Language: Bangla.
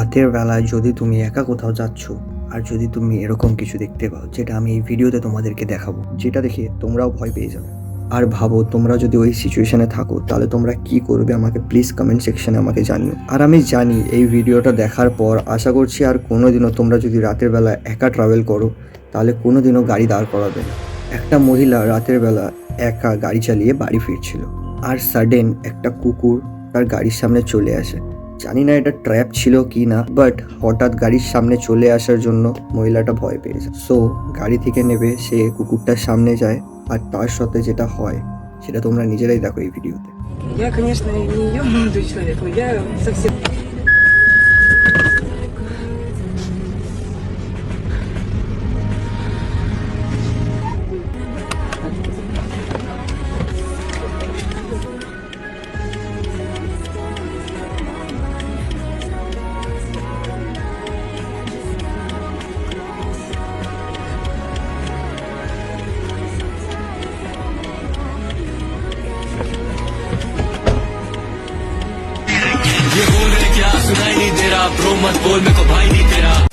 রাতের বেলায় যদি তুমি একা কোথাও যাচ্ছ আর যদি তুমি এরকম কিছু দেখতে পাও, যেটা আমি এই ভিডিওতে তোমাদেরকে দেখাবো, যেটা দেখে তোমরাও ভয় পেয়ে যাবে। আর ভাবো তোমরা যদি ওই সিচুয়েশনে থাকো তাহলে তোমরা কি করবে, আমাকে প্লিজ কমেন্ট সেকশনে আমাকে জানিও। আর আমি জানি এই ভিডিওটা দেখার পর আশা করছি আর কোনোদিনও তোমরা যদি রাতের বেলা একা ট্রাভেল করো তাহলে কোনোদিনও গাড়ি দাঁড় করাবে না। একটা মহিলা রাতের বেলা একা গাড়ি চালিয়ে বাড়ি ফিরছিল, আর সাডেন একটা কুকুর তার গাড়ির সামনে চলে আসে। জানি না এটা ট্র্যাপ ছিল কি না, বাট হঠাৎ গাড়ির সামনে চলে আসার জন্য মহিলাটা ভয় পেয়ে যায়। সো গাড়ি থেকে নেমে সে কুকুরটার সামনে যায়, আর তার সাথে যেটা হয় সেটা তোমরা নিজেরাই দেখো এই ভিডিওতে। Я, конечно, не ее молодой человек, но я совсем... ये बोल रहे क्या सुनाई नहीं दे रहा, ब्रो मत बोल मेरे को भाई नहीं तेरा।